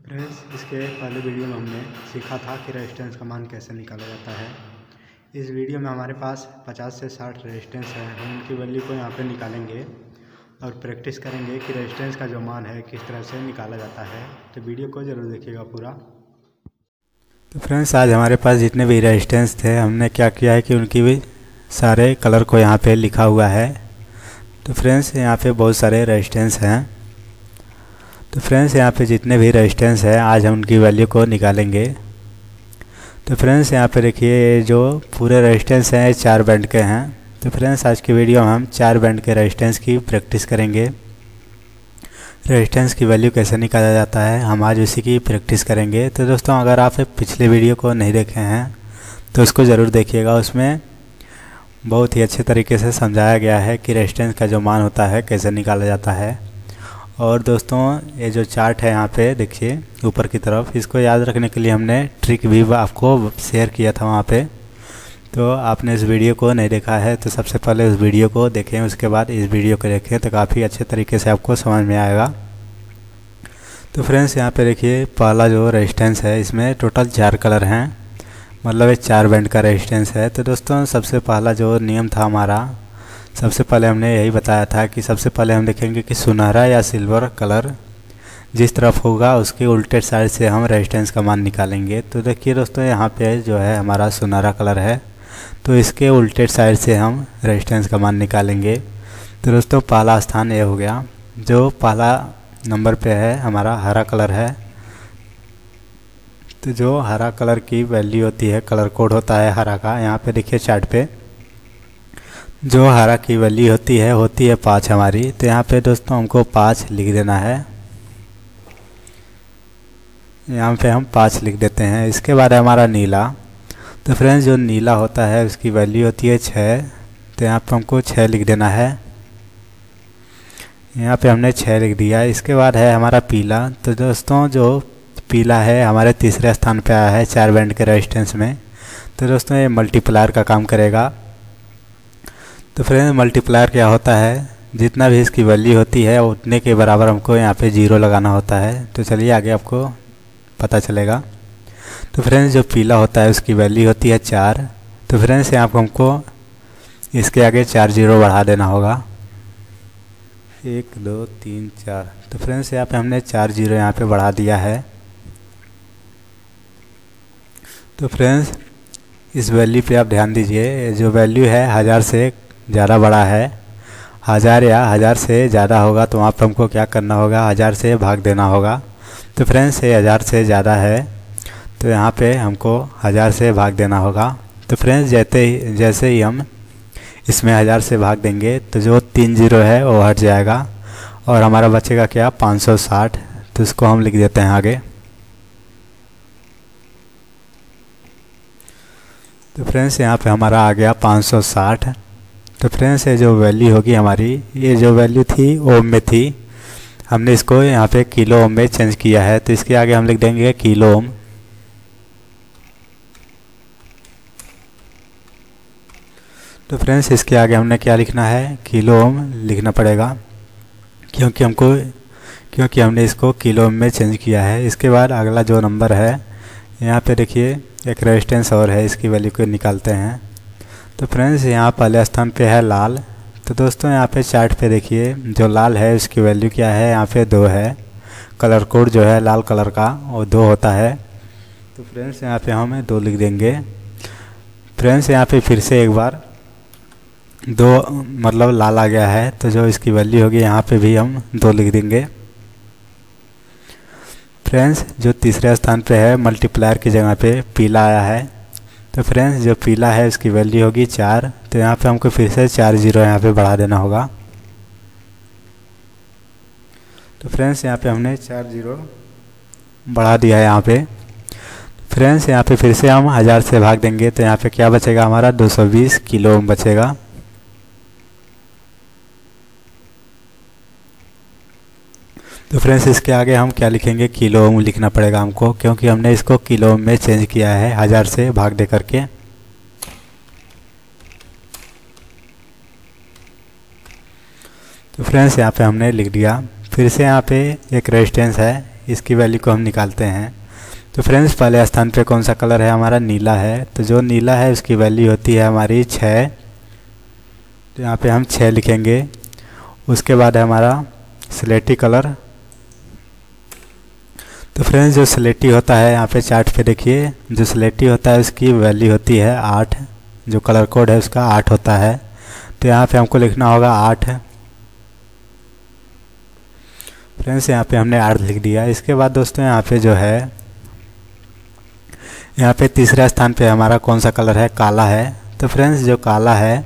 Friends, इसके पहले video में हमने सीखा था कि रेजिस्टेंस का मान कैसे निकाला जाता है। इस वीडियो में हमारे पास 50 से 60 रेजिस्टेंस है। हम उनकी वैल्यू को यहाँ पे निकालेंगे और प्रैक्टिस करेंगे कि रेजिस्टेंस का जो मान है किस तरह से निकाला जाता है। तो वीडियो को ज़रूर देखिएगा पूरा। तो फ्रेंड्स, आज हमारे पास जितने भी रेजिस्टेंस थे हमने क्या किया है कि उनकी भी सारे कलर को यहाँ पे लिखा हुआ है। तो फ्रेंड्स, यहाँ पे बहुत सारे रेजिस्टेंस हैं। तो फ्रेंड्स, यहाँ पे जितने भी रेजिस्टेंस है आज हम उनकी वैल्यू को निकालेंगे। तो फ्रेंड्स, यहाँ पे देखिए जो पूरे रेजिस्टेंस हैं 4 बैंड के हैं। तो फ्रेंड्स, आज की वीडियो में हम 4 बैंड के रेजिस्टेंस की प्रैक्टिस करेंगे। रेजिस्टेंस की वैल्यू कैसे निकाला जाता है हम आज उसी की प्रैक्टिस करेंगे। तो दोस्तों, अगर आप पिछले वीडियो को नहीं देखे हैं तो उसको ज़रूर देखिएगा। उसमें बहुत ही अच्छे तरीके से समझाया गया है कि रेजिस्टेंस का जो मान होता है कैसे निकाला जाता है। और दोस्तों, ये जो चार्ट है यहाँ पे देखिए ऊपर की तरफ, इसको याद रखने के लिए हमने ट्रिक भी आपको शेयर किया था वहाँ पे। तो आपने इस वीडियो को नहीं देखा है तो सबसे पहले उस वीडियो को देखें, उसके बाद इस वीडियो को देखें तो काफ़ी अच्छे तरीके से आपको समझ में आएगा। तो फ्रेंड्स, यहाँ पे देखिए पहला जो रेजिस्टेंस है इसमें टोटल 4 कलर हैं, मतलब ये 4 बैंड का रेजिस्टेंस है। तो दोस्तों, सबसे पहला जो नियम था हमारा, सबसे पहले हमने यही बताया था कि सबसे पहले हम देखेंगे कि सुनहरा या सिल्वर कलर जिस तरफ होगा उसके उल्टे साइड से हम रेजिस्टेंस का मान निकालेंगे। तो देखिए दोस्तों, यहाँ पे जो है हमारा सुनहरा कलर है तो इसके उल्टे साइड से हम रेजिस्टेंस का मान निकालेंगे। तो दोस्तों, पहला स्थान ये हो गया। जो पहला नंबर पे है हमारा हरा कलर है। तो जो हरा कलर की वैल्यू होती है, कलर कोड होता है हरा का, यहाँ पे देखिए चार्ट पे जो हरा की वैल्यू होती है 5 हमारी। तो यहाँ पे दोस्तों हमको 5 लिख देना है। यहाँ पे हम 5 लिख देते हैं। इसके बाद है हमारा नीला। तो फ्रेंड्स, जो नीला होता है उसकी वैल्यू होती है 6। तो यहाँ पे हमको 6 लिख देना है। यहाँ पे हमने 6 लिख दिया। इसके बाद है हमारा पीला। तो दोस्तों, जो पीला है हमारे तीसरे स्थान पे आया है 4 बैंड के रेजिस्टेंस में। तो दोस्तों, ये मल्टीप्लायर का काम करेगा। तो फ्रेंड्स, मल्टीप्लायर क्या होता है, जितना भी इसकी वैल्यू होती है उतने के बराबर हमको यहाँ पे 0 लगाना होता है। तो चलिए आगे आपको पता चलेगा। तो फ्रेंड्स, जो पीला होता है उसकी वैल्यू होती है 4। तो फ्रेंड्स, यहाँ पर हमको इसके आगे 4 0 बढ़ा देना होगा। 1 2 3 4। तो फ्रेंड्स, यहाँ पे हमने 4 0 यहाँ पे बढ़ा दिया है। तो फ्रेंड्स, इस वैल्यू पे आप ध्यान दीजिए। जो वैल्यू है 1000 से ज़्यादा बड़ा है, 1000 या 1000 से ज़्यादा होगा तो वहाँ पर हमको क्या करना होगा, 1000 से भाग देना होगा। तो फ्रेंड्स, ये 1000 से ज़्यादा है तो यहाँ पे हमको 1000 से भाग देना होगा। तो फ्रेंड्स, जैसे ही हम इसमें 1000 से भाग देंगे तो जो 3 0 है वो हट जाएगा और हमारा बचेगा क्या, 560। तो इसको हम लिख देते हैं आगे। तो फ्रेंड्स, यहाँ पे हमारा आ गया 560। तो फ्रेंड्स, ये जो वैल्यू होगी हमारी, ये जो वैल्यू थी ओम में थी, हमने इसको यहाँ पे किलो ओम में चेंज किया है। तो इसके आगे हम लिख देंगे किलो ओम। तो फ्रेंड्स, इसके आगे हमने क्या लिखना है, किलो ओम लिखना पड़ेगा क्योंकि हमने इसको किलो ओम में चेंज किया है। इसके बाद अगला जो नंबर है यहाँ पे देखिए एक रेजिस्टेंस और है, इसकी वैल्यू को निकालते हैं। तो फ्रेंड्स, यहाँ पहले स्थान पे है लाल। तो दोस्तों, यहाँ पे चार्ट पे देखिए जो लाल है उसकी वैल्यू क्या है, यहाँ पे 2 है। कलर कोड जो है लाल कलर का वो 2 होता है। तो फ्रेंड्स, यहाँ पे हम 2 लिख देंगे। फ्रेंड्स, यहाँ पे फिर से एक बार 2 मतलब लाल आ गया है तो जो इसकी वैल्यू होगी यहाँ पे भी हम 2 लिख देंगे। फ्रेंड्स, जो तीसरे स्थान पे है मल्टीप्लायर की जगह पे पीला आया है। तो फ्रेंड्स, जो पीला है उसकी वैल्यू होगी 4। तो यहाँ पे हमको फिर से 4 0 यहाँ पे बढ़ा देना होगा। तो फ्रेंड्स, यहाँ पे हमने 4 0 बढ़ा दिया है यहाँ पे। फ्रेंड्स, यहाँ पे फिर से हम 1000 से भाग देंगे तो यहाँ पे क्या बचेगा हमारा, 220 किलो ओम बचेगा। तो फ्रेंड्स, इसके आगे हम क्या लिखेंगे, किलो ओम लिखना पड़ेगा हमको, क्योंकि हमने इसको किलो ओम में चेंज किया है 1000 से भाग दे करके। तो फ्रेंड्स, यहाँ पे हमने लिख दिया। फिर से यहाँ पे एक रेजिस्टेंस है, इसकी वैल्यू को हम निकालते हैं। तो फ्रेंड्स पहले स्थान पे कौन सा कलर है, हमारा नीला है। तो जो नीला है उसकी वैल्यू होती है हमारी 6। तो यहाँ पे हम 6 लिखेंगे। उसके बाद है हमारा स्लेटी कलर। तो फ्रेंड्स जो स्लेटी होता है यहाँ पे चार्ट पे देखिए, जो स्लेटी होता है उसकी वैल्यू होती है 8। जो कलर कोड है उसका 8 होता है। तो यहाँ पे हमको लिखना होगा 8। फ्रेंड्स यहाँ पे हमने 8 लिख दिया। इसके बाद दोस्तों यहाँ पे जो है, यहाँ पे तीसरा स्थान पे हमारा कौन सा कलर है, काला है। तो फ्रेंड्स जो काला है,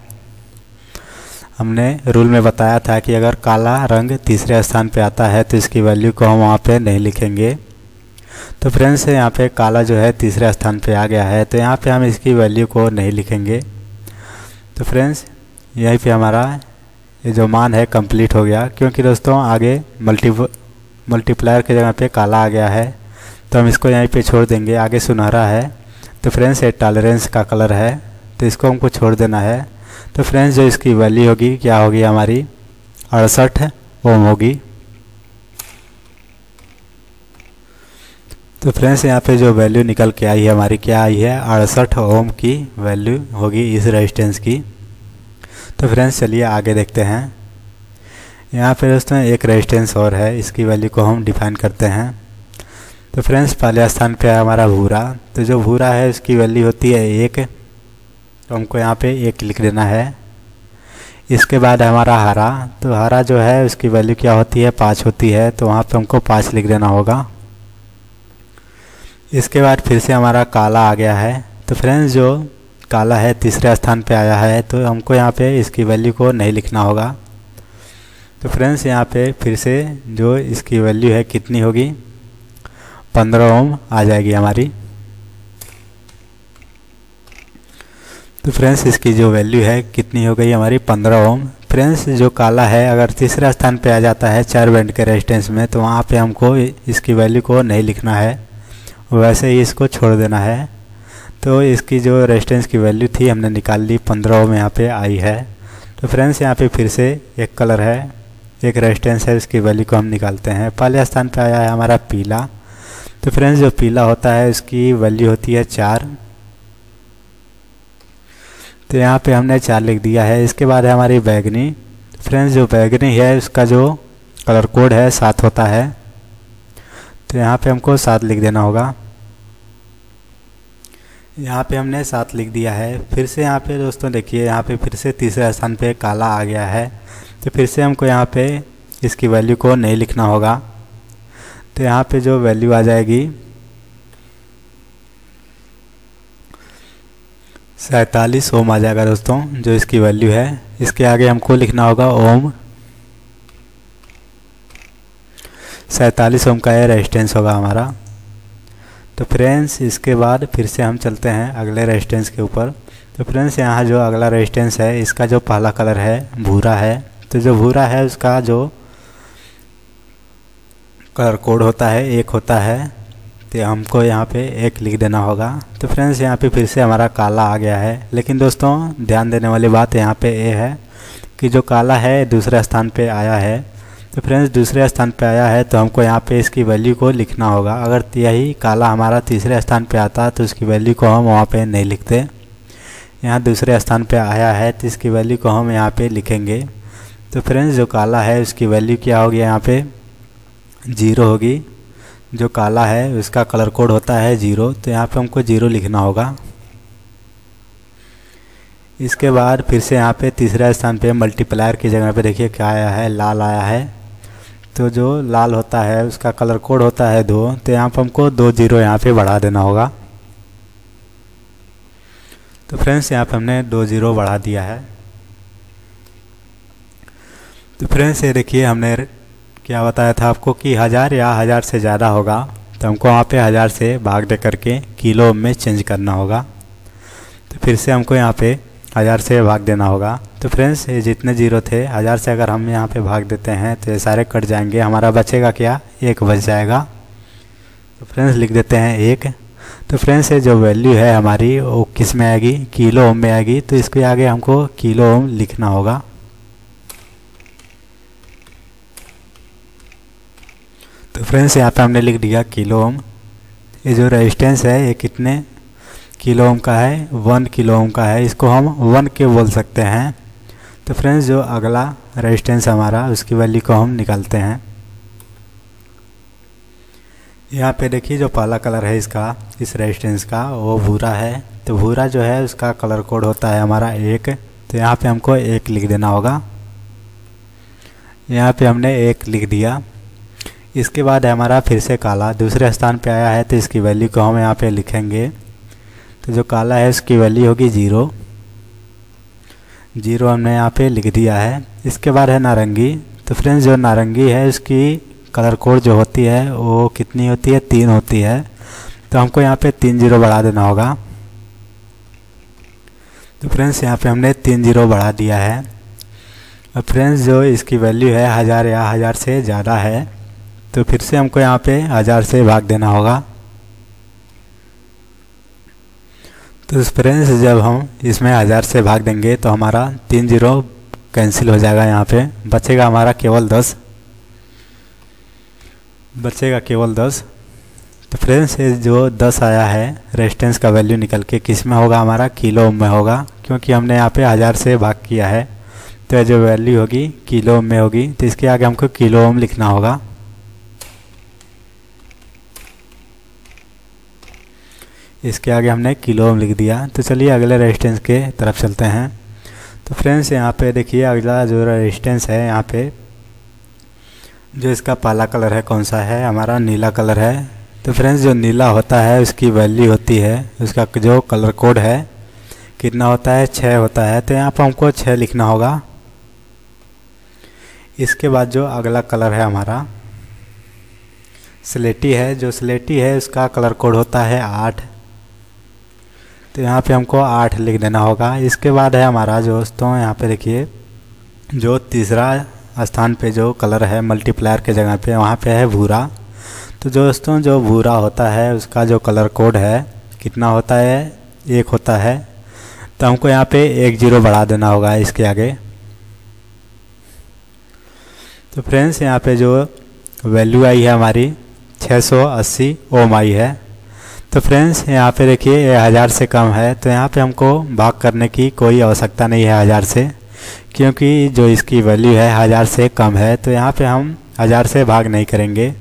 हमने रूल में बताया था कि अगर काला रंग तीसरे स्थान पे आता है तो इसकी वैल्यू को हम वहाँ पे नहीं लिखेंगे। तो फ्रेंड्स यहाँ पे काला जो है तीसरे स्थान पे आ गया है, तो यहाँ पे हम इसकी वैल्यू को नहीं लिखेंगे। तो फ्रेंड्स यहीं पे हमारा ये जो मान है कंप्लीट हो गया, क्योंकि दोस्तों आगे मल्टीप्लायर की जगह पे काला आ गया है, तो हम इसको यहीं पे छोड़ देंगे। आगे सुनहरा है, तो फ्रेंड्स ये टॉलरेंस का कलर है, तो इसको हमको छोड़ देना है। तो फ्रेंड्स जो इसकी वैल्यू होगी क्या होगी, हमारी 68 ओम होगी। तो फ्रेंड्स यहाँ पे जो वैल्यू निकल के आई है हमारी, क्या आई है, 68 ओम की वैल्यू होगी इस रेजिस्टेंस की। तो फ्रेंड्स चलिए आगे देखते हैं। यहाँ पे दोस्तों एक रेजिस्टेंस और है, इसकी वैल्यू को हम डिफाइन करते हैं। तो फ्रेंड्स पहले स्थान पे है हमारा भूरा। तो जो भूरा है उसकी वैल्यू होती है 1, तो हमको यहाँ पे 1 लिख देना है। इसके बाद हमारा हरा। तो हरा जो है उसकी वैल्यू क्या होती है, 5 होती है, तो वहाँ पे हमको 5 लिख देना होगा। इसके बाद फिर से हमारा काला आ गया है। तो फ्रेंड्स जो काला है तीसरे स्थान पे आया है, तो हमको यहाँ पे इसकी वैल्यू को नहीं लिखना होगा। तो फ्रेंड्स यहाँ पे फिर से जो इसकी वैल्यू है कितनी होगी, 15 ओम आ जाएगी हमारी। तो फ्रेंड्स इसकी जो वैल्यू है कितनी हो गई हमारी, 15 ओम। फ्रेंड्स जो काला है अगर तीसरा स्थान पे आ जाता है 4 बैंड के रेजिस्टेंस में, तो वहाँ पे हमको इसकी वैल्यू को नहीं लिखना है, वैसे ही इसको छोड़ देना है। तो इसकी जो रेजिस्टेंस की वैल्यू थी हमने निकाल ली, 15 ओम यहाँ पे आई है। तो फ्रेंड्स यहाँ पे फिर से एक कलर है, एक रेजिस्टेंस है, इसकी वैल्यू को हम निकालते हैं। पहले स्थान पे आया है हमारा पीला। तो फ्रेंड्स जो पीला होता है उसकी वैल्यू होती है 4। तो यहाँ पे हमने 4 लिख दिया है। इसके बाद है हमारी बैगनी। फ्रेंड्स जो बैगनी है उसका जो कलर कोड है 7 होता है, तो यहाँ पे हमको 7 लिख देना होगा। यहाँ पे हमने 7 लिख दिया है। फिर से यहाँ पे दोस्तों देखिए, यहाँ पे फिर से तीसरे स्थान पे काला आ गया है, तो फिर से हमको यहाँ पे इसकी वैल्यू को नहीं लिखना होगा। तो यहाँ पे जो वैल्यू आ जाएगी 47 ओम आ जाएगा दोस्तों, जो इसकी वैल्यू है। इसके आगे हमको लिखना होगा ओम। 47 ओम का ये रेजिस्टेंस होगा हमारा। तो फ्रेंड्स इसके बाद फिर से हम चलते हैं अगले रेजिस्टेंस के ऊपर। तो फ्रेंड्स यहाँ जो अगला रेजिस्टेंस है इसका जो पहला कलर है भूरा है। तो जो भूरा है उसका जो कलर कोड होता है 1 होता है, तो हमको यहाँ पे 1 लिख देना होगा। तो फ्रेंड्स यहाँ पे फिर से हमारा काला आ गया है, लेकिन दोस्तों ध्यान देने वाली बात यहाँ पे ये है कि जो काला है दूसरे स्थान पे आया है। तो फ्रेंड्स दूसरे स्थान पे आया है तो हमको यहाँ पे इसकी वैल्यू को लिखना होगा। अगर यही काला हमारा तीसरे स्थान पे आता तो इसकी वैल्यू को हम वहाँ पे नहीं लिखते। यहाँ दूसरे स्थान पे आया है तो इसकी वैल्यू को हम यहाँ पे लिखेंगे। तो फ्रेंड्स जो काला है उसकी वैल्यू क्या होगी, यहाँ पे 0 होगी। जो काला है उसका कलर कोड होता है 0, तो यहाँ पे हमको 0 लिखना होगा। इसके बाद फिर से यहाँ पे तीसरा स्थान पे मल्टीप्लायर की जगह पे देखिए क्या आया है, लाल आया है। तो जो लाल होता है उसका कलर कोड होता है 2, तो यहाँ पर हमको 2 0 यहाँ पे बढ़ा देना होगा। तो फ्रेंड्स यहाँ पे हमने 2 0 बढ़ा दिया है। तो फ्रेंड्स ये देखिए हमने क्या बताया था आपको कि 1000 या 1000 से ज़्यादा होगा तो हमको वहाँ पे 1000 से भाग दे करके किलो में चेंज करना होगा। तो फिर से हमको यहाँ पे 1000 से भाग देना होगा। तो फ्रेंड्स ये जितने 0 थे 1000 से अगर हम यहाँ पे भाग देते हैं तो ये सारे कट जाएंगे, हमारा बचेगा क्या, 1 बच जाएगा। तो फ्रेंड्स लिख देते हैं 1। तो फ्रेंड्स ये जो वैल्यू है हमारी वो किस में आएगी, किलो ओम में आएगी। तो इसके आगे हमको किलो ओम लिखना होगा। तो फ्रेंड्स यहाँ पे हमने लिख दिया किलो ओम। ये जो रेजिस्टेंस है ये कितने किलो ओम का है, 1 किलो ओम का है, इसको हम 1 के बोल सकते हैं। तो फ्रेंड्स जो अगला रेजिस्टेंस हमारा उसकी वैल्यू को हम निकालते हैं। यहाँ पे देखिए जो पहला कलर है इसका, इस रेजिस्टेंस का, वो भूरा है। तो भूरा जो है उसका कलर कोड होता है हमारा 1। तो यहाँ पे हमको 1 लिख देना होगा। यहाँ पे हमने 1 लिख दिया। इसके बाद है हमारा फिर से काला, दूसरे स्थान पे आया है, तो इसकी वैल्यू को हम यहाँ पे लिखेंगे। तो जो काला है उसकी वैल्यू होगी 0। 0 हमने यहाँ पे लिख दिया है। इसके बाद है नारंगी। तो फ्रेंड्स जो नारंगी है उसकी कलर कोड जो होती है वो कितनी होती है, 3 होती है। तो हमको यहाँ पे 3 0 बढ़ा देना होगा। तो फ्रेंड्स यहाँ पे हमने 3 0 बढ़ा दिया है। और फ्रेंड्स जो इसकी वैल्यू है 1000 या 1000 से ज़्यादा है, तो फिर से हमको यहाँ पे 1000 से भाग देना होगा। तो फ्रेंड्स जब हम इसमें 1000 से भाग देंगे तो हमारा 3 0 कैंसिल हो जाएगा। यहाँ पे बचेगा हमारा केवल 10, बचेगा केवल 10। तो फ्रेंड्स ये जो 10 आया है रेजिस्टेंस का वैल्यू निकल के किस में होगा, हमारा किलो ओम में होगा, क्योंकि हमने यहाँ पे 1000 से भाग किया है। तो ये जो वैल्यू होगी किलो ओम में होगी। तो इसके आगे हमको किलो ओम लिखना होगा। इसके आगे हमने किलो ओम लिख दिया। तो चलिए अगले रेजिस्टेंस के तरफ चलते हैं। तो फ्रेंड्स यहाँ पे देखिए अगला जो रेजिस्टेंस है, यहाँ पे जो इसका पहला कलर है कौन सा है, हमारा नीला कलर है। तो फ्रेंड्स जो नीला होता है उसकी वैल्यू होती है, उसका जो कलर कोड है कितना होता है, 6 होता है। तो यहाँ पर हमको 6 लिखना होगा। इसके बाद जो अगला कलर है हमारा स्लेटी है। जो स्लेटी है उसका कलर कोड होता है 8। तो यहाँ पे हमको 8 लिख देना होगा। इसके बाद है हमारा दोस्तों यहाँ पे देखिए जो तीसरा स्थान पे जो कलर है मल्टीप्लायर के जगह पे, वहाँ पे है भूरा। तो दोस्तों जो भूरा होता है उसका जो कलर कोड है कितना होता है, 1 होता है। तो हमको यहाँ पे 1 0 बढ़ा देना होगा इसके आगे। तो फ्रेंड्स यहाँ पे जो वैल्यू आई है हमारी 680 ओम आई है। तो फ्रेंड्स यहाँ पे देखिए ये 1000 से कम है, तो यहाँ पे हमको भाग करने की कोई आवश्यकता नहीं है 1000 से, क्योंकि जो इसकी वैल्यू है 1000 से कम है। तो यहाँ पे हम 1000 से भाग नहीं करेंगे।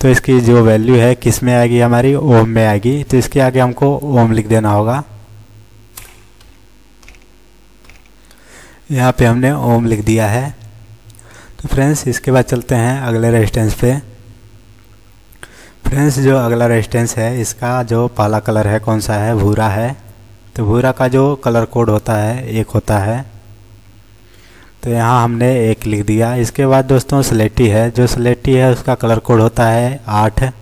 तो इसकी जो वैल्यू है किस में आएगी, हमारी ओम में आएगी। तो इसके आगे हमको ओम लिख देना होगा। यहाँ पे हमने ओम लिख दिया है। तो फ्रेंड्स इसके बाद चलते हैं अगले रेजिस्टेंस पे। फ्रेंड्स जो अगला रेजिस्टेंस है इसका जो पहला कलर है कौन सा है, भूरा है। तो भूरा का जो कलर कोड होता है 1 होता है। तो यहाँ हमने 1 लिख दिया। इसके बाद दोस्तों स्लेटी है। जो स्लेटी है उसका कलर कोड होता है 8।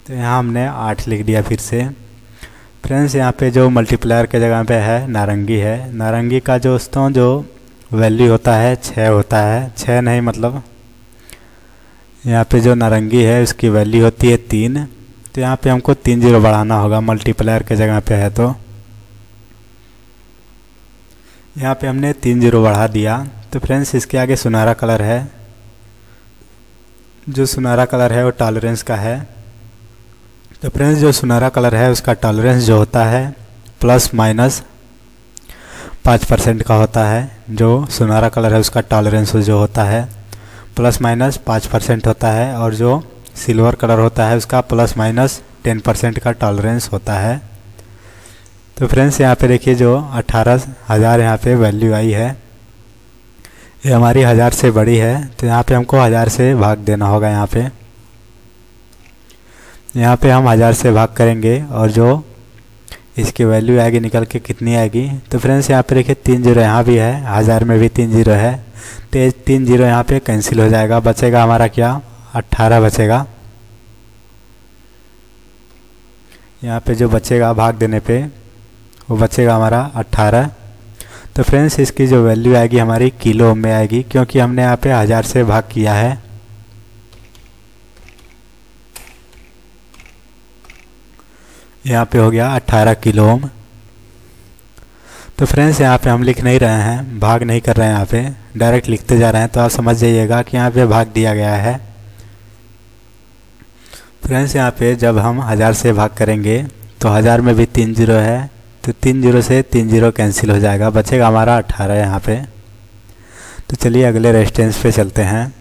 तो यहाँ हमने 8 लिख दिया फिर से। फ्रेंड्स यहाँ पे जो मल्टीप्लायर के जगह पे है नारंगी है। नारंगी का दोस्तों जो वैल्यू होता है 6 होता है, 6 नहीं मतलब यहाँ पे जो नारंगी है उसकी वैल्यू होती है 3। तो यहाँ पे हमको 3 0 बढ़ाना होगा, मल्टीप्लायर के जगह पे है। तो यहाँ पे हमने 3 0 बढ़ा दिया। तो फ्रेंड्स इसके आगे सुनहरा कलर है। जो सुनहरा कलर है वो टॉलरेंस का है। तो फ्रेंड्स जो सुनहरा कलर है उसका टॉलरेंस जो होता है ±5% का होता है। जो सुनहरा कलर है उसका टॉलरेंस जो होता है ±5% होता है। और जो सिल्वर कलर होता है उसका ±10% का टॉलरेंस होता है। तो फ्रेंड्स यहाँ पे देखिए जो 18,000 यहाँ पे वैल्यू आई है, ये हमारी 1000 से बड़ी है। तो यहाँ पे हमको 1000 से भाग देना होगा। यहाँ पे हम 1000 से भाग करेंगे और जो इसकी वैल्यू आएगी निकल के कितनी आएगी। तो फ्रेंड्स यहाँ पे देखिए 3 0 यहाँ भी है, 1000 में भी 3 0 है। तो 3 0 यहाँ पे कैंसिल हो जाएगा। बचेगा हमारा क्या, 18 बचेगा। यहाँ पे जो बचेगा भाग देने पे वो बचेगा हमारा 18। तो फ्रेंड्स इसकी जो वैल्यू आएगी हमारी किलो में आएगी, क्योंकि हमने यहाँ पे 1000 से भाग किया है। यहाँ पे हो गया 18 किलो ओम। तो फ्रेंड्स यहाँ पे हम लिख नहीं रहे हैं, भाग नहीं कर रहे हैं, यहाँ पे डायरेक्ट लिखते जा रहे हैं। तो आप समझ जाइएगा कि यहाँ पे भाग दिया गया है। फ्रेंड्स यहाँ पे जब हम 1000 से भाग करेंगे तो 1000 में भी 3 जीरो है, तो 3 जीरो से 3 जीरो कैंसिल हो जाएगा, बचेगा हमारा 18 यहाँ पे। तो चलिए अगले रेजिस्टेंस पे चलते हैं।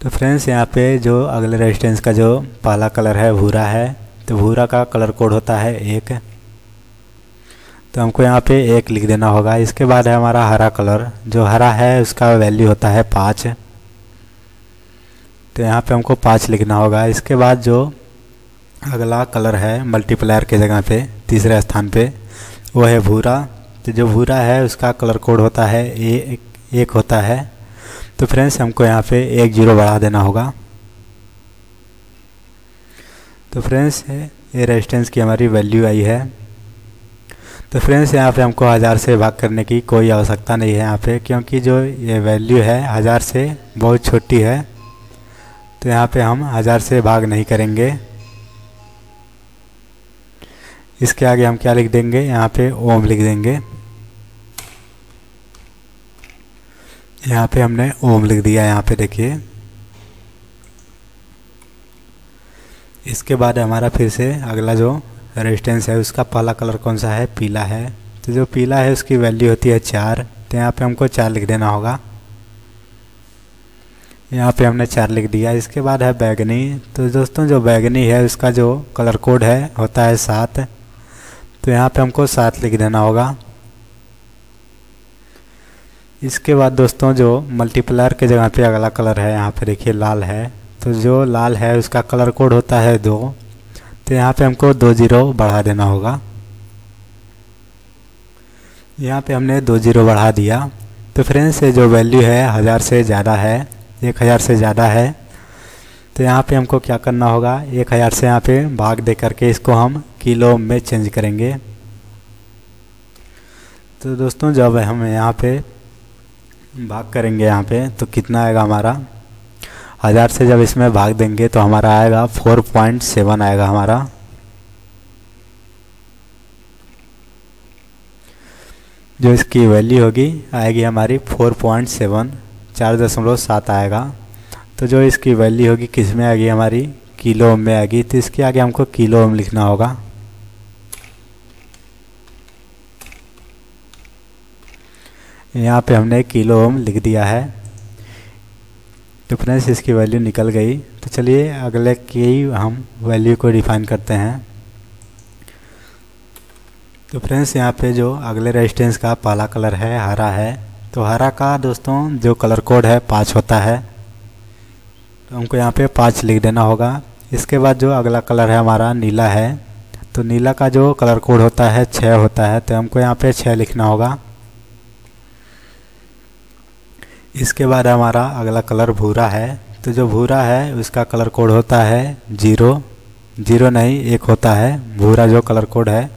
तो फ्रेंड्स यहाँ पे जो अगले रेजिस्टेंस का जो पहला कलर है भूरा है, तो भूरा का कलर कोड होता है 1, तो हमको यहाँ पे 1 लिख देना होगा। इसके बाद है हमारा हरा कलर, जो हरा है उसका वैल्यू होता है 5, तो यहाँ पे हमको 5 लिखना होगा। इसके बाद जो अगला कलर है मल्टीप्लायर के जगह पे तीसरे स्थान पे, वो है भूरा, तो जो भूरा है उसका कलर कोड होता है 1 होता है। तो फ्रेंड्स हमको यहाँ पे 1 जीरो बढ़ा देना होगा। तो फ्रेंड्स ये रेजिस्टेंस की हमारी वैल्यू आई है। तो फ्रेंड्स यहाँ पे हमको 1000 से भाग करने की कोई आवश्यकता नहीं है यहाँ पे, क्योंकि जो ये वैल्यू है 1000 से बहुत छोटी है, तो यहाँ पे हम 1000 से भाग नहीं करेंगे। इसके आगे हम क्या लिख देंगे, यहाँ पे ओम लिख देंगे। यहाँ पे हमने ओम लिख दिया, यहाँ पे देखिए। इसके बाद हमारा फिर से अगला जो रेजिस्टेंस है उसका पहला कलर कौन सा है, पीला है, तो जो पीला है उसकी वैल्यू होती है 4, तो यहाँ पे हमको 4 लिख देना होगा। यहाँ पे हमने 4 लिख दिया। इसके बाद है बैगनी, तो दोस्तों जो बैगनी है उसका जो कलर कोड है होता है 7, तो यहाँ पे हमको 7 लिख देना होगा। इसके बाद दोस्तों जो मल्टीप्लायर के जगह पे अगला कलर है, यहाँ पे देखिए लाल है, तो जो लाल है उसका कलर कोड होता है 2, तो यहाँ पे हमको 2 जीरो बढ़ा देना होगा। यहाँ पे हमने 2 जीरो बढ़ा दिया। तो फ्रेंड्स ये जो वैल्यू है 1000 से ज़्यादा है, 1000 से ज़्यादा है, तो यहाँ पे हमको क्या करना होगा, 1000 से यहाँ पे भाग दे करके इसको हम किलो में चेंज करेंगे। तो दोस्तों जब हम यहाँ पे भाग करेंगे यहाँ पे तो कितना आएगा हमारा, 1000 से जब इसमें भाग देंगे तो हमारा आएगा 4.7 आएगा हमारा। जो इसकी वैल्यू होगी आएगी हमारी 4.7, 4.7 आएगा। तो जो इसकी वैल्यू होगी किस में आएगी, हमारी किलो ओम में आएगी, तो इसके आगे हमको किलो ओम लिखना होगा। यहाँ पे हमने किलो ओम लिख दिया है। तो फ्रेंड्स इसकी वैल्यू निकल गई। तो चलिए अगले की हम वैल्यू को डिफाइन करते हैं। तो फ्रेंड्स यहाँ पे जो अगले रेजिस्टेंस का पहला कलर है हरा है, तो हरा का दोस्तों जो कलर कोड है 5 होता है, तो हमको यहाँ पे 5 लिख देना होगा। इसके बाद जो अगला कलर है हमारा नीला है, तो नीला का जो कलर कोड होता है 6 होता है, तो हमको यहाँ पे 6 लिखना होगा। इसके बाद हमारा अगला कलर भूरा है, तो जो भूरा है उसका कलर कोड होता है 0, 0 नहीं 1 होता है। भूरा जो कलर कोड है,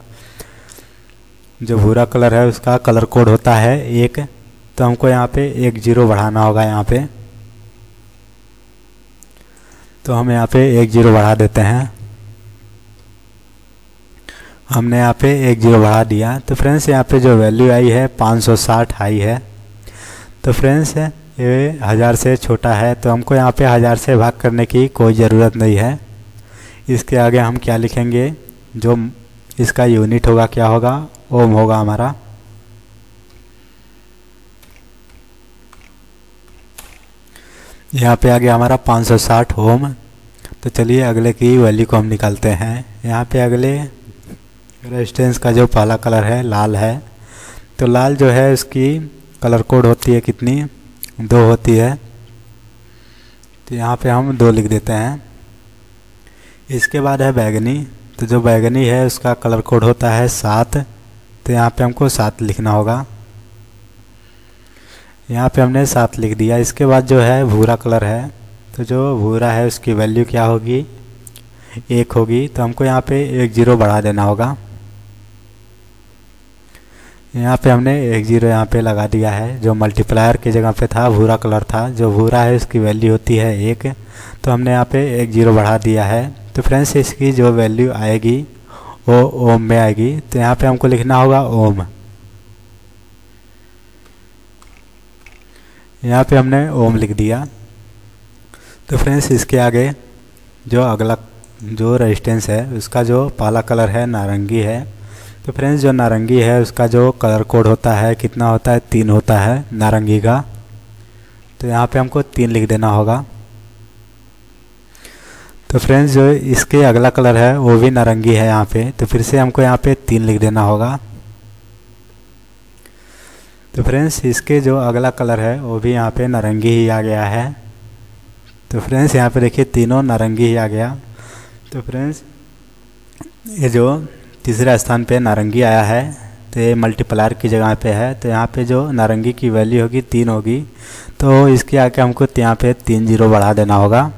जो भूरा कलर है उसका कलर कोड होता है 1, तो हमको यहाँ पे 1 जीरो बढ़ाना होगा यहाँ पे। तो हम यहाँ पे 1 जीरो बढ़ा देते हैं। हमने यहाँ पे 1 जीरो बढ़ा दिया। तो फ्रेंड्स यहाँ पे जो वैल्यू आई है 560 आई है। तो फ्रेंड्स ये 1000 से छोटा है, तो हमको यहाँ पे 1000 से भाग करने की कोई ज़रूरत नहीं है। इसके आगे हम क्या लिखेंगे, जो इसका यूनिट होगा क्या होगा, ओम होगा हमारा। यहाँ पे आ गया हमारा 560 ओम। तो चलिए अगले की वैल्यू को हम निकालते हैं। यहाँ पे अगले रेजिस्टेंस का जो पहला कलर है लाल है, तो लाल जो है उसकी कलर कोड होती है कितनी, 2 होती है, तो यहाँ पे हम 2 लिख देते हैं। इसके बाद है बैगनी, तो जो बैगनी है उसका कलर कोड होता है 7, तो यहाँ पे हमको 7 लिखना होगा। यहाँ पे हमने 7 लिख दिया। इसके बाद जो है भूरा कलर है, तो जो भूरा है उसकी वैल्यू क्या होगी, 1 होगी, तो हमको यहाँ पे 1 जीरो बढ़ा देना होगा। यहाँ पे हमने 1 जीरो यहाँ पे लगा दिया है। जो मल्टीप्लायर की जगह पे था भूरा कलर था, जो भूरा है उसकी वैल्यू होती है 1, तो हमने यहाँ पे 1 जीरो बढ़ा दिया है। तो फ्रेंड्स इसकी जो वैल्यू आएगी वो ओम में आएगी। तो यहाँ पे हमको लिखना होगा ओम। यहाँ पे हमने ओम लिख दिया। तो फ्रेंड्स इसके आगे जो अगला जो रेजिस्टेंस है उसका जो पहला कलर है नारंगी है। तो फ्रेंड्स जो नारंगी है उसका जो कलर कोड होता है कितना होता है, 3 होता है नारंगी का। तो यहाँ पे हमको 3 लिख देना होगा। तो फ्रेंड्स जो इसके अगला कलर है वो भी नारंगी है यहाँ पे, तो फिर से हमको यहाँ पे 3 लिख देना होगा। तो फ्रेंड्स इसके जो अगला कलर है वो भी यहाँ पे नारंगी ही आ गया है। तो फ्रेंड्स यहाँ पे देखिए तीनों नारंगी ही आ गया। तो फ्रेंड्स ये जो तीसरे स्थान पे नारंगी आया है तो ये मल्टीप्लायर की जगह पे है। तो यहाँ पे जो नारंगी की वैल्यू होगी 3 होगी, तो इसके आके हमको यहाँ पे 3 जीरो बढ़ा देना होगा।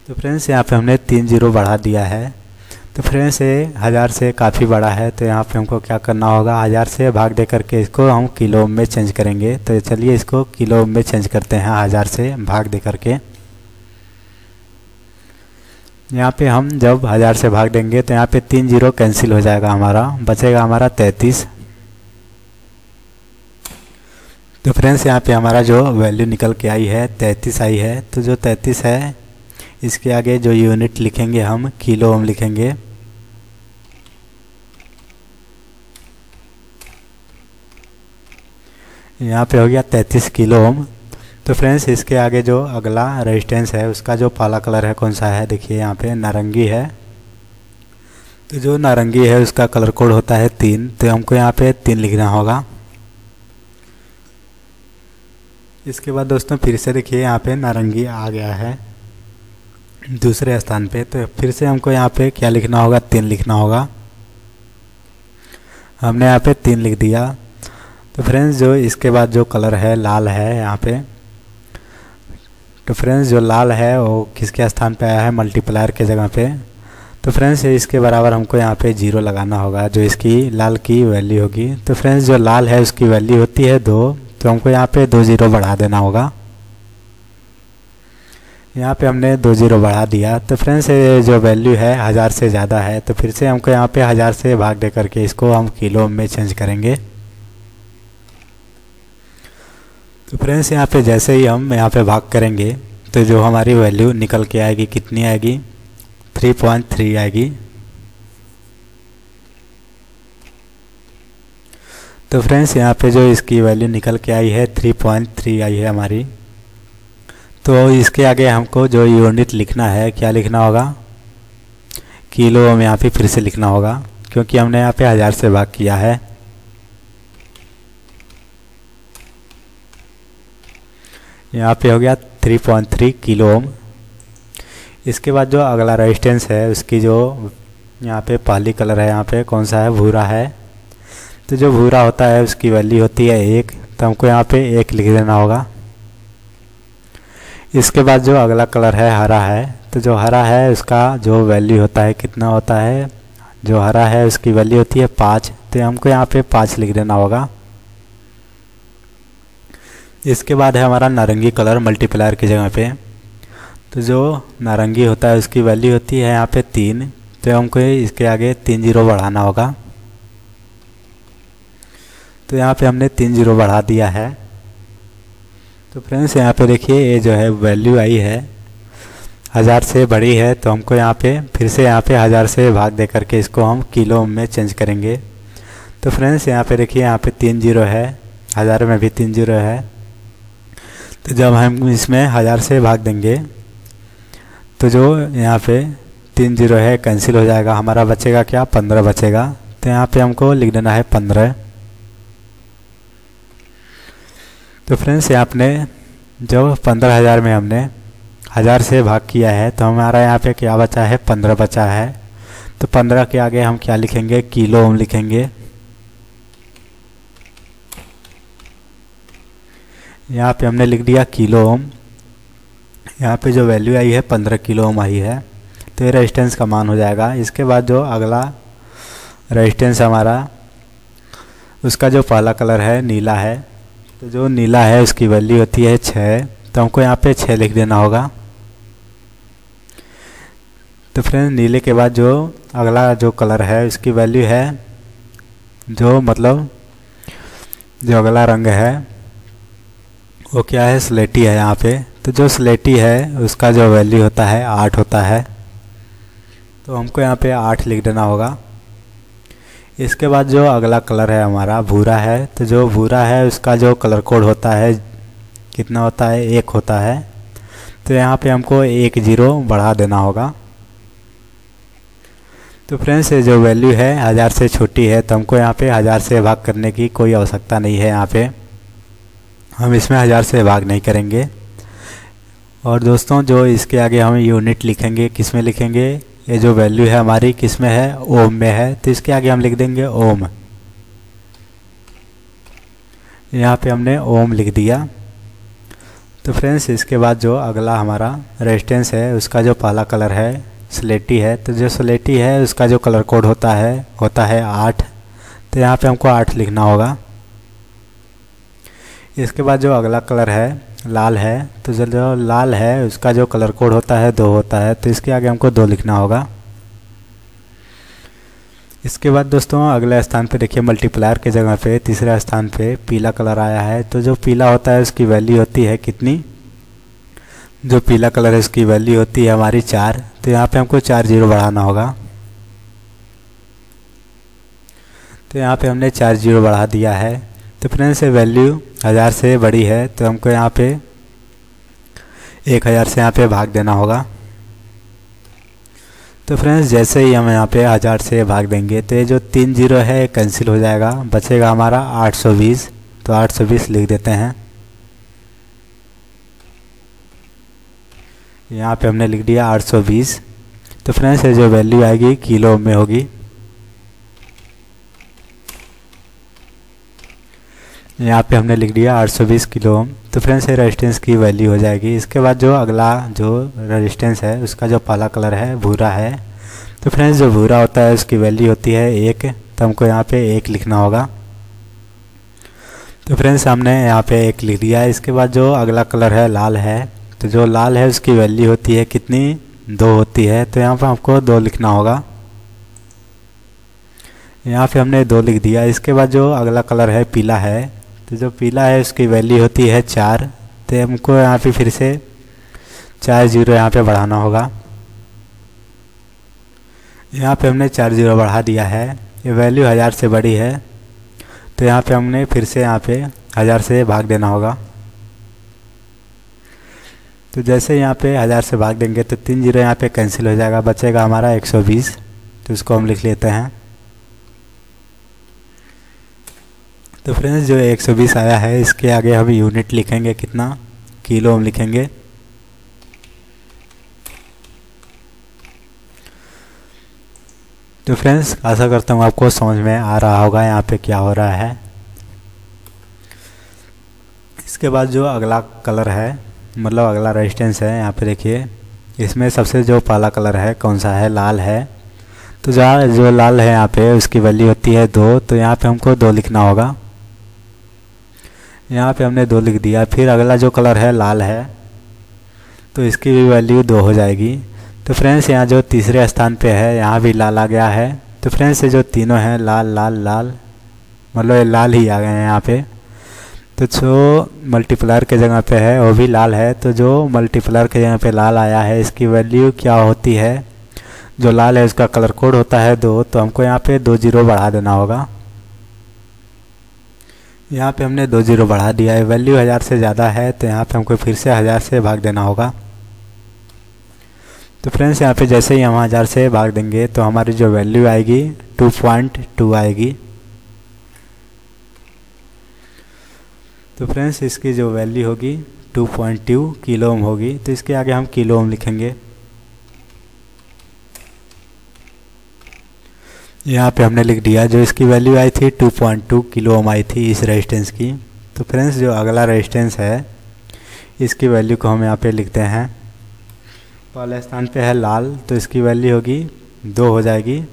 तो फ्रेंड्स यहाँ पे हमने 3 जीरो बढ़ा दिया है। तो फ्रेंड्स ये 1000 से काफ़ी बड़ा है, तो यहाँ पे हमको क्या करना होगा, 1000 से भाग दे करके इसको हम किलो में चेंज करेंगे। तो चलिए इसको किलो में चेंज करते हैं 1000 से भाग दे करके। यहाँ पे हम जब 1000 से भाग देंगे तो यहाँ पे 3 जीरो कैंसिल हो जाएगा, हमारा बचेगा हमारा 33। तो फ्रेंड्स यहाँ पे हमारा जो वैल्यू निकल के आई है 33 आई है। तो जो 33 है इसके आगे जो यूनिट लिखेंगे हम किलो ओम लिखेंगे। यहाँ पे हो गया 33 किलो ओम। तो फ्रेंड्स इसके आगे जो अगला रेजिस्टेंस है उसका जो पहला कलर है कौन सा है, देखिए यहाँ पे नारंगी है। तो जो नारंगी है उसका कलर कोड होता है 3, तो हमको यहाँ पे 3 लिखना होगा। इसके बाद दोस्तों फिर से देखिए यहाँ पे नारंगी आ गया है दूसरे स्थान पे। तो फिर से हमको यहाँ पे क्या लिखना होगा, 3 लिखना होगा। हमने यहाँ पे 3 लिख दिया। तो फ्रेंड्स जो इसके बाद जो कलर है लाल है यहाँ पे। तो फ्रेंड्स जो लाल है वो किसके स्थान पे आया है, मल्टीप्लायर के जगह पे। तो फ्रेंड्स इसके बराबर हमको यहाँ पे 0 लगाना होगा जो इसकी लाल की वैल्यू होगी। तो फ्रेंड्स जो लाल है उसकी वैल्यू होती है 2, तो हमको यहाँ पे 2 जीरो बढ़ा देना होगा। यहाँ पे हमने 2 जीरो बढ़ा दिया। तो फ्रेंड्स जो वैल्यू है 1000 से ज़्यादा है, तो फिर से हमको यहाँ पे 1000 से भाग दे करके इसको हम किलो में चेंज करेंगे। तो फ्रेंड्स यहाँ पे जैसे ही हम यहाँ पे भाग करेंगे तो जो हमारी वैल्यू निकल के आएगी कितनी आएगी, 3.3 आएगी। तो फ्रेंड्स यहाँ पे जो इसकी वैल्यू निकल के आई है 3.3 आई है हमारी। तो इसके आगे हमको जो यूनिट लिखना है क्या लिखना होगा, किलो में यहाँ पे फिर से लिखना होगा क्योंकि हमने यहाँ पे 1000 से भाग किया है। यहाँ पे हो गया 3.3 किलो ओम। इसके बाद जो अगला रेजिस्टेंस है उसकी जो यहाँ पे पहली कलर है यहाँ पे कौन सा है, भूरा है। तो जो भूरा होता है उसकी वैल्यू होती है 1, तो हमको यहाँ पे 1 लिख देना होगा। इसके बाद जो अगला कलर है हरा है। तो जो हरा है उसका जो वैल्यू होता है कितना होता है, जो हरा है उसकी वैल्यू होती है 5, तो हमको यहाँ पे 5 लिख देना होगा। इसके बाद है हमारा नारंगी कलर मल्टीप्लायर की जगह पे। तो जो नारंगी होता है उसकी वैल्यू होती है यहाँ पे 3, तो हमको इसके आगे 3 जीरो बढ़ाना होगा। तो यहाँ पे हमने 3 जीरो बढ़ा दिया है। तो फ्रेंड्स यहाँ पे देखिए ये जो है वैल्यू आई है 1000 से बड़ी है, तो हमको यहाँ पे फिर से यहाँ पे 1000 से भाग दे करके इसको हम किलो में चेंज करेंगे। तो फ्रेंड्स यहाँ पे देखिए यहाँ पे 3 जीरो है, 1000 में भी 3 जीरो है। तो जब हम इसमें 1000 से भाग देंगे तो जो यहाँ पे 3 जीरो है कैंसिल हो जाएगा, हमारा बचेगा क्या, 15 बचेगा। तो यहाँ पे हमको लिख देना है 15। तो फ्रेंड्स यहाँ अपने जो 15,000 में हमने 1000 से भाग किया है तो हमारा यहाँ पे क्या बचा है, 15 बचा है। तो 15 के आगे हम क्या लिखेंगे, किलो ओम लिखेंगे। यहाँ पे हमने लिख दिया किलो ओम। यहाँ पे जो वैल्यू आई है 15 किलो ओम आई है, तो ये रेजिस्टेंस का मान हो जाएगा। इसके बाद जो अगला रेजिस्टेंस हमारा उसका जो पहला कलर है नीला है। तो जो नीला है उसकी वैल्यू होती है 6, तो हमको यहाँ पे 6 लिख देना होगा। तो फ्रेंड्स नीले के बाद जो अगला जो कलर है उसकी वैल्यू है जो मतलब जो अगला रंग है वो क्या है, स्लेटी है यहाँ पे। तो जो स्लेटी है उसका जो वैल्यू होता है 8 होता है, तो हमको यहाँ पे 8 लिख देना होगा। इसके बाद जो अगला कलर है हमारा भूरा है, तो जो भूरा है उसका जो कलर कोड होता है कितना होता है, 1 होता है। तो यहाँ पे हमको 1 0 बढ़ा देना होगा। तो फ्रेंड्स ये जो वैल्यू है 1000 से छोटी है, तो हमको यहाँ पे 1000 से भाग करने की कोई आवश्यकता नहीं है। यहाँ पे हम इसमें 1000 से भाग नहीं करेंगे। और दोस्तों जो इसके आगे हम यूनिट लिखेंगे, किस में लिखेंगे, ये जो वैल्यू है हमारी किस में है, ओम में है, तो इसके आगे हम लिख देंगे ओम। यहाँ पे हमने ओम लिख दिया। तो फ्रेंड्स इसके बाद जो अगला हमारा रेजिस्टेंस है उसका जो पहला कलर है स्लेटी है, तो जो स्लेटी है उसका जो कलर कोड होता है 8। तो यहाँ पे हमको 8 लिखना होगा। इसके बाद जो अगला कलर है लाल है, तो जो लाल है उसका जो कलर कोड होता है 2 होता है, तो इसके आगे हमको 2 लिखना होगा। इसके बाद दोस्तों अगले स्थान पे देखिए मल्टीप्लायर के जगह पे तीसरे स्थान पे पीला कलर आया है। तो जो पीला होता है उसकी वैल्यू होती है कितनी, जो पीला कलर है उसकी वैल्यू होती है हमारी 4। तो यहाँ पे हमको 4 0 बढ़ाना होगा। तो यहाँ पे हमने 4 0 बढ़ा दिया है। तो फ्रेंड्स ये वैल्यू 1000 से बड़ी है, तो हमको यहाँ पे 1000 से यहाँ पे भाग देना होगा। तो फ्रेंड्स जैसे ही हम यहाँ पे 1000 से भाग देंगे तो ये जो 3 0 है कैंसिल हो जाएगा, बचेगा हमारा 820। तो 820 लिख देते हैं। यहाँ पे हमने लिख दिया 820। तो फ्रेंड्स ये जो वैल्यू आएगी किलो में होगी। यहाँ पे हमने लिख दिया 820 किलो ओम। तो फ्रेंड्स ये रेजिस्टेंस की वैल्यू हो जाएगी। इसके बाद जो अगला जो रेजिस्टेंस है उसका जो पहला कलर है भूरा है। तो फ्रेंड्स जो भूरा होता है उसकी वैल्यू होती है 1। तो हमको यहाँ पे 1 लिखना होगा। तो फ्रेंड्स हमने यहाँ पे 1 लिख दिया है। इसके बाद जो अगला कलर है लाल है, तो जो लाल है उसकी वैल्यू होती है कितनी, 2 होती है। तो यहाँ पर हमको 2 लिखना होगा। यहाँ पे हमने 2 लिख दिया। इसके बाद जो अगला कलर है पीला है, तो जो पीला है उसकी वैल्यू होती है 4। तो हमको यहाँ पे फिर से 4 0 यहाँ पे बढ़ाना होगा। यहाँ पे हमने 4 0 बढ़ा दिया है। ये वैल्यू 1000 से बड़ी है, तो यहाँ पे हमने फिर से यहाँ पे 1000 से भाग देना होगा। तो जैसे यहाँ पे 1000 से भाग देंगे तो 3 0 यहाँ पे कैंसिल हो जाएगा, बचेगा हमारा 120। तो इसको हम लिख लेते हैं। तो फ्रेंड्स जो 120 आया है इसके आगे हम यूनिट लिखेंगे कितना, किलो हम लिखेंगे। तो फ्रेंड्स आशा करता हूँ आपको समझ में आ रहा होगा यहाँ पे क्या हो रहा है। इसके बाद जो अगला कलर है मतलब अगला रेजिस्टेंस है, यहाँ पे देखिए इसमें सबसे जो पहला कलर है कौन सा है, लाल है। तो जो लाल है यहाँ पे उसकी वैल्यू होती है 2। तो यहाँ पे हमको 2 लिखना होगा। यहाँ पे हमने 2 लिख दिया। फिर अगला जो कलर है लाल है, तो इसकी भी वैल्यू 2 हो जाएगी। तो फ्रेंड्स यहाँ जो तीसरे स्थान पे है यहाँ भी लाल आ गया है। तो फ्रेंड्स ये जो तीनों हैं लाल लाल लाल, मतलब ये लाल ही आ गए हैं यहाँ पे। तो जो मल्टीप्लायर के जगह पे है वो भी लाल है। तो जो मल्टीप्लायर के जगह पे लाल आया है इसकी वैल्यू क्या होती है, जो लाल है उसका कलर कोड होता है 2। तो हमको यहाँ पे 2 0 बढ़ा देना होगा। यहाँ पे हमने 2 0 बढ़ा दिया है। वैल्यू 1000 से ज़्यादा है, तो यहाँ पे हमको फिर से 1000 से भाग देना होगा। तो फ्रेंड्स यहाँ पे जैसे ही हम 1000 से भाग देंगे तो हमारी जो वैल्यू आएगी 2.2 आएगी। तो फ्रेंड्स इसकी जो वैल्यू होगी 2.2 किलो ओम होगी। तो इसके आगे हम किलो ओम लिखेंगे। यहाँ पे हमने लिख दिया। जो इसकी वैल्यू आई थी 2.2 किलो ओम आई थी इस रेजिस्टेंस की। तो फ्रेंड्स जो अगला रेजिस्टेंस है इसकी वैल्यू को हम यहाँ पे लिखते हैं। पहले स्थान पे है लाल, तो इसकी वैल्यू होगी 2 हो जाएगी।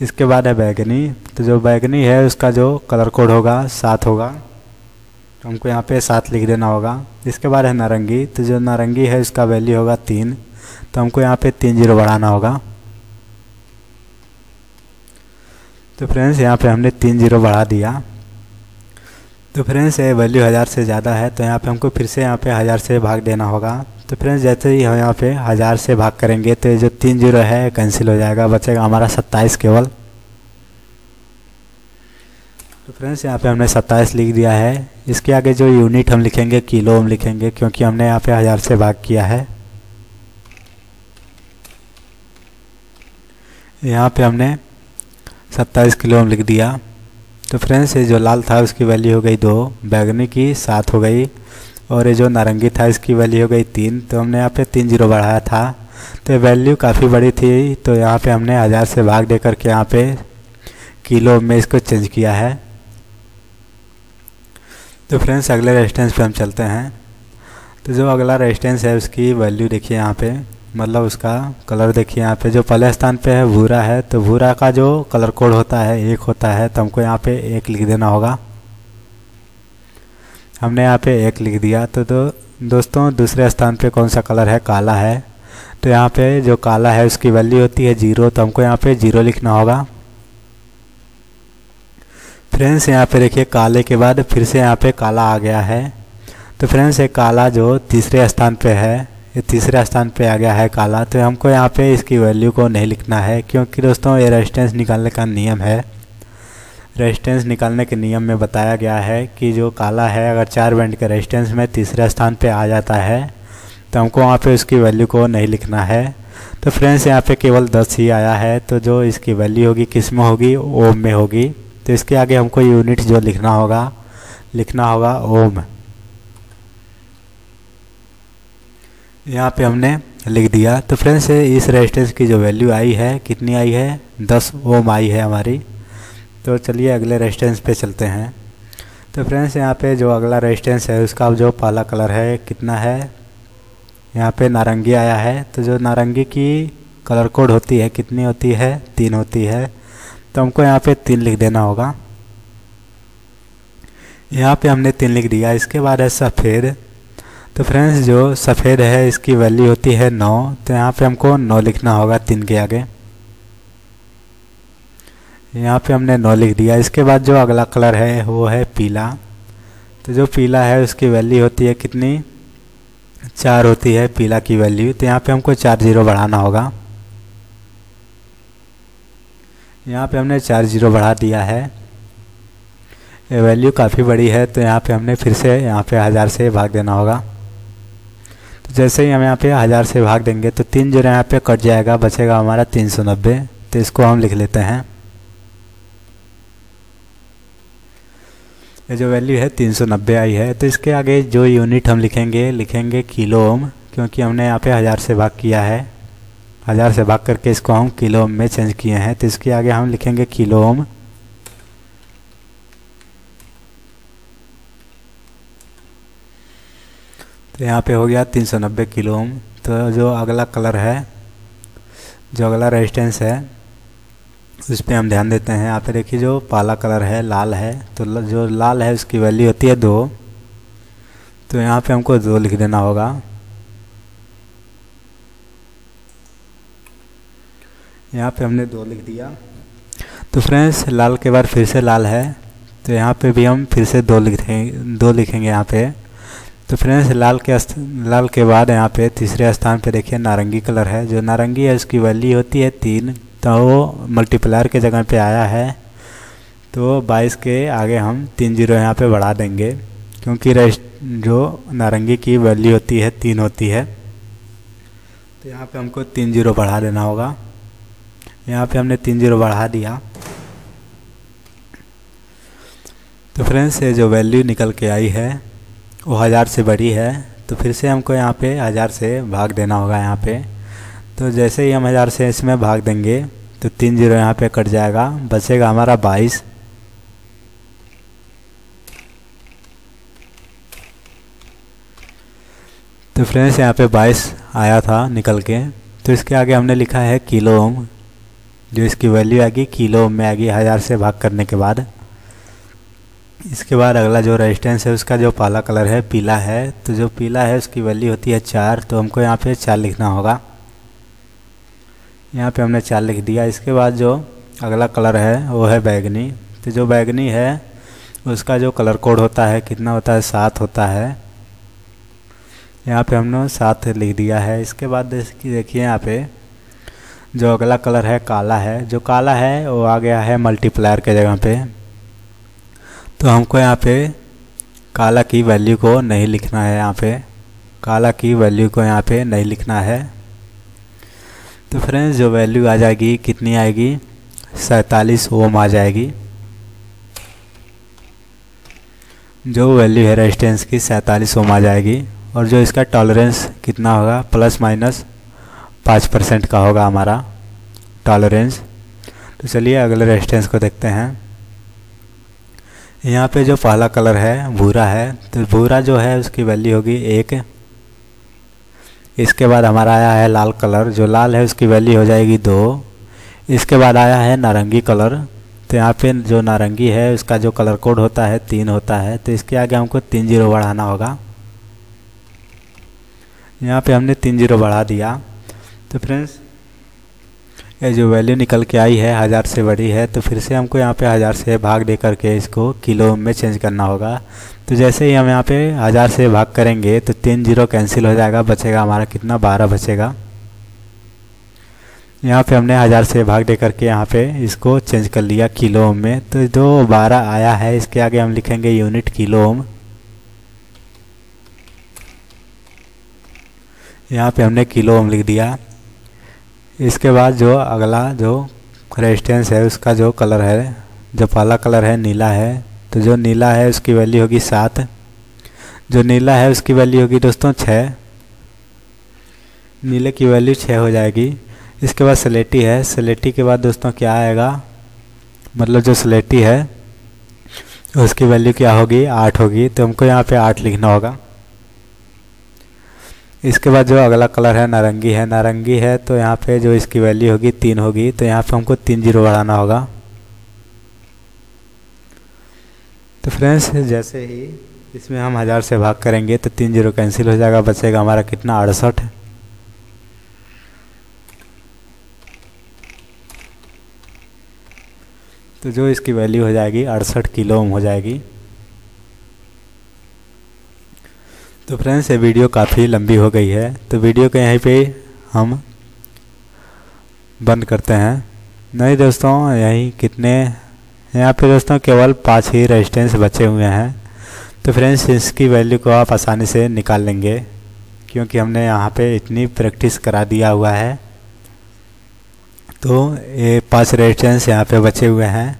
इसके बाद है बैगनी, तो जो बैगनी है उसका जो कलर कोड होगा 7 होगा। तो हमको यहाँ पे 7 लिख देना होगा। इसके बाद है नारंगी, तो जो नारंगी है उसका वैल्यू होगा 3। तो हमको यहाँ पे 3 जीरो बढ़ाना होगा। तो फ्रेंड्स यहाँ पे हमने 3 जीरो बढ़ा दिया। तो फ्रेंड्स ये वैल्यू 1000 से ज़्यादा है, तो यहाँ पे हमको फिर से यहाँ पे 1000 से भाग देना होगा। तो फ्रेंड्स जैसे ही हम यहाँ पे 1000 से भाग करेंगे तो ये जो 3 जीरो है कैंसिल हो जाएगा, बचेगा हमारा 27 केवल। तो फ्रेंड्स यहाँ पे हमने 27 लिख दिया है। इसके आगे जो यूनिट हम लिखेंगे किलो ओम लिखेंगे, क्योंकि हमने यहाँ पे 1000 से भाग किया है। यहाँ पे हमने 27 किलो ओम लिख दिया। तो फ्रेंड्स ये जो लाल था उसकी वैल्यू हो गई 2, बैगनी की 7 हो गई, और ये जो नारंगी था इसकी वैल्यू हो गई 3। तो हमने यहाँ पे 3 जीरो बढ़ाया था, तो वैल्यू काफ़ी बड़ी थी, तो यहाँ पे हमने 1000 से भाग दे करके यहाँ पे किलो में इसको चेंज किया है। तो फ्रेंड्स अगले रेजिस्टेंस पे हम चलते हैं। तो जो अगला रेजिस्टेंस है उसकी वैल्यू देखिए यहाँ पे, मतलब उसका कलर देखिए यहाँ पे। जो पहले स्थान पे है भूरा है, तो भूरा का जो कलर कोड होता है 1 होता है, तो हमको यहाँ पे 1 लिख देना होगा। हमने यहाँ पे 1 लिख दिया। तो दोस्तों दूसरे स्थान पे कौन सा कलर है, काला है, तो यहाँ पे जो काला है उसकी वैल्यू होती है 0, तो हमको यहाँ पे 0 लिखना होगा। फ्रेंड्स यहाँ पे देखिए काले के बाद फिर से यहाँ पे काला आ गया है। तो फ्रेंड्स ये काला जो तीसरे स्थान पे है, ये तीसरे स्थान पे आ गया है काला, तो हमको यहाँ पे इसकी वैल्यू को नहीं लिखना है, क्योंकि दोस्तों ये रेजिस्टेंस निकालने का नियम है। रेजिस्टेंस निकालने के नियम में बताया गया है कि जो काला है अगर 4 बैंड के रेजिस्टेंस में तीसरे स्थान पे आ जाता है तो हमको वहाँ पे उसकी वैल्यू को नहीं लिखना है। तो फ्रेंड्स यहाँ पे केवल 10 ही आया है, तो जो इसकी वैल्यू होगी किस में होगी, ओम में होगी। तो इसके आगे हमको यूनिट जो लिखना होगा ओम। यहाँ पे हमने लिख दिया। तो फ्रेंड्स इस रेजिस्टेंस की जो वैल्यू आई है कितनी आई है, 10 ओम आई है हमारी। तो चलिए अगले रेजिस्टेंस पे चलते हैं। तो फ्रेंड्स यहाँ पे जो अगला रेजिस्टेंस है उसका जो पहला कलर है कितना है, यहाँ पे नारंगी आया है। तो जो नारंगी की कलर कोड होती है कितनी होती है, 3 होती है, तो हमको यहाँ पे 3 लिख देना होगा। यहाँ पे हमने 3 लिख दिया। इसके बाद है सफ़ेद। तो फ्रेंड्स जो सफ़ेद है इसकी वैल्यू होती है 9, तो यहाँ पे हमको 9 लिखना होगा 3 के आगे। यहाँ पे हमने 9 लिख दिया। इसके बाद जो अगला कलर है वो है पीला। तो जो पीला है उसकी वैल्यू होती है कितनी, 4 होती है पीला की वैल्यू। तो यहाँ पे हमको 4 जीरो बढ़ाना होगा। यहाँ पे हमने 4 जीरो बढ़ा दिया है। ये वैल्यू काफ़ी बड़ी है, तो यहाँ पे हमने फिर से यहाँ पे 1000 से भाग देना होगा। तो जैसे ही हम यहाँ पे 1000 से भाग देंगे तो 3 जीरो यहाँ पे कट जाएगा, बचेगा हमारा 390। तो इसको हम लिख लेते हैं। ये जो वैल्यू है 390 आई है। तो इसके आगे जो यूनिट हम लिखेंगे किलो ओम, क्योंकि हमने यहाँ पे 1000 से भाग किया है। 1000 से भाग करके इसको हम किलो ओम में चेंज किए हैं। तो इसके आगे हम लिखेंगे किलो ओम। तो यहाँ पे हो गया 390 किलो ओम। तो जो अगला कलर है, जो अगला रेजिस्टेंस है उस पर हम ध्यान देते हैं। यहाँ पे देखिए जो पाला कलर है लाल है, तो जो लाल है उसकी वैल्यू होती है 2। तो यहाँ पे हमको 2 लिख देना होगा। यहाँ पे हमने 2 लिख दिया। तो फ्रेंड्स लाल के बाद फिर से लाल है, तो यहाँ पे भी हम फिर से 2 लिखेंगे यहाँ पे। तो फ्रेंड्स लाल के बाद यहाँ पे तीसरे स्थान पे देखिए नारंगी कलर है। जो नारंगी है उसकी वैल्यू होती है 3, तो वो मल्टीप्लायर के जगह पे आया है। तो 22 के आगे हम 3 जीरो यहाँ पे बढ़ा देंगे, क्योंकि जो नारंगी की वैल्यू होती है 3 होती है। तो यहाँ पे हमको 3 जीरो बढ़ा देना होगा। यहाँ पे हमने 3 जीरो बढ़ा दिया। तो फ्रेंड्स ये जो वैल्यू निकल के आई है वो 1000 से बड़ी है, तो फिर से हमको यहाँ पे 1000 से भाग देना होगा यहाँ पे। तो जैसे ही हम 1000 से इसमें भाग देंगे तो 3 जीरो यहाँ पे कट जाएगा, बचेगा हमारा 22। तो फ्रेंड्स यहाँ पे 22 आया था निकल के। तो इसके आगे हमने लिखा है किलो ओम, जो इसकी वैल्यू आएगी किलो ओम में आएगी 1000 से भाग करने के बाद। इसके बाद अगला जो रेजिस्टेंस है उसका जो पहला कलर है पीला है। तो जो पीला है उसकी वैल्यू होती है 4, तो हमको यहाँ पे 4 लिखना होगा। यहाँ पे हमने 4 लिख दिया। इसके बाद जो अगला कलर है वो है बैगनी। तो जो बैगनी है उसका जो कलर कोड होता है कितना होता है, 7 होता है। यहाँ पे हमने 7 लिख दिया है। इसके बाद देखिए यहाँ पे जो अगला कलर है काला है। जो काला है वो आ गया है मल्टीप्लायर के जगह पे। तो हमको यहाँ पे काला की वैल्यू को नहीं लिखना है। यहाँ पे काला की वैल्यू को यहाँ पे नहीं लिखना है। तो फ्रेंड्स जो वैल्यू आ जाएगी कितनी आएगी, 47 ओम आ जाएगी। जो वैल्यू है रेजिस्टेंस की 47 ओम आ जाएगी। और जो इसका टॉलरेंस कितना होगा, ±5% का होगा हमारा टॉलरेंस। तो चलिए अगले रेजिस्टेंस को देखते हैं। यहाँ पे जो पहला कलर है भूरा है, तो भूरा जो है उसकी वैल्यू होगी 1। इसके बाद हमारा आया है लाल कलर। जो लाल है उसकी वैल्यू हो जाएगी 2। इसके बाद आया है नारंगी कलर। तो यहाँ पे जो नारंगी है उसका जो कलर कोड होता है 3 होता है। तो इसके आगे हमको 3 0 बढ़ाना होगा। यहाँ पे हमने 3 0 बढ़ा दिया। तो फ्रेंड्स ये जो वैल्यू निकल के आई है 1000 से बड़ी है, तो फिर से हमको यहाँ पे 1000 से भाग दे करके इसको किलो में चेंज करना होगा। तो जैसे ही हम यहाँ पे 1000 से भाग करेंगे तो 3 0 कैंसिल हो जाएगा, बचेगा हमारा कितना, 12 बचेगा। यहाँ पे हमने 1000 से भाग दे करके यहाँ पे इसको चेंज कर लिया किलो ओम में। तो जो 12 आया है इसके आगे हम लिखेंगे यूनिट किलो ओम। यहाँ पे हमने किलो ओम लिख दिया। इसके बाद जो अगला जो रेजिस्टेंस है उसका जो कलर है, जो पहला कलर है नीला है। तो जो नीला है उसकी वैल्यू होगी 7। जो नीला है उसकी वैल्यू होगी दोस्तों 6। नीले की वैल्यू 6 हो जाएगी। इसके बाद स्लेटी है। स्लेटी के बाद दोस्तों क्या आएगा, मतलब जो स्लेटी है उसकी वैल्यू क्या होगी, 8 होगी। तो हमको यहाँ पे 8 लिखना होगा। इसके बाद जो अगला कलर है नारंगी है। नारंगी है तो यहाँ पे जो इसकी वैल्यू होगी 3 होगी। तो यहाँ पे हमको 3 0 बढ़ाना होगा। तो फ्रेंड्स जैसे ही इसमें हम 1000 से भाग करेंगे तो 3 0 कैंसिल हो जाएगा, बचेगा हमारा कितना, 68। तो जो इसकी वैल्यू हो जाएगी 68 किलो ओम हो जाएगी। तो फ्रेंड्स ये वीडियो काफ़ी लंबी हो गई है, तो वीडियो को यहीं पे हम बंद करते हैं। नहीं दोस्तों, यही कितने यहाँ पे दोस्तों केवल 5 ही रेजिस्टेंस बचे हुए हैं। तो फ्रेंड्स इसकी वैल्यू को आप आसानी से निकाल लेंगे, क्योंकि हमने यहाँ पे इतनी प्रैक्टिस करा दिया हुआ है। तो ये 5 रेजिस्टेंस यहाँ पे बचे हुए हैं।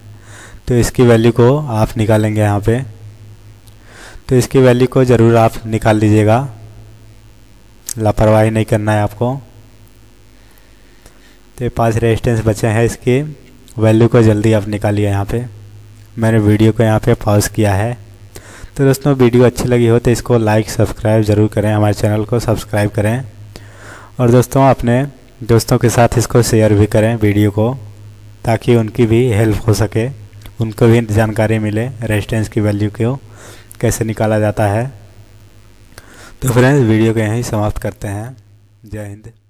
तो इसकी वैल्यू को आप निकालेंगे यहाँ पे। तो इसकी वैल्यू को ज़रूर आप निकाल लीजिएगा, लापरवाही नहीं करना है आपको। तो 5 रेजिस्टेंस बचे हैं, इसकी वैल्यू को जल्दी आप निकालिए। यहाँ पे मैंने वीडियो को यहाँ पे पॉज किया है। तो दोस्तों वीडियो अच्छी लगी हो तो इसको लाइक सब्सक्राइब ज़रूर करें, हमारे चैनल को सब्सक्राइब करें। और दोस्तों अपने दोस्तों के साथ इसको शेयर भी करें वीडियो को, ताकि उनकी भी हेल्प हो सके, उनको भी जानकारी मिले रेजिस्टेंस की वैल्यू को कैसे निकाला जाता है। तो फ्रेंड्स वीडियो को यहीं समाप्त करते हैं। जय हिंद।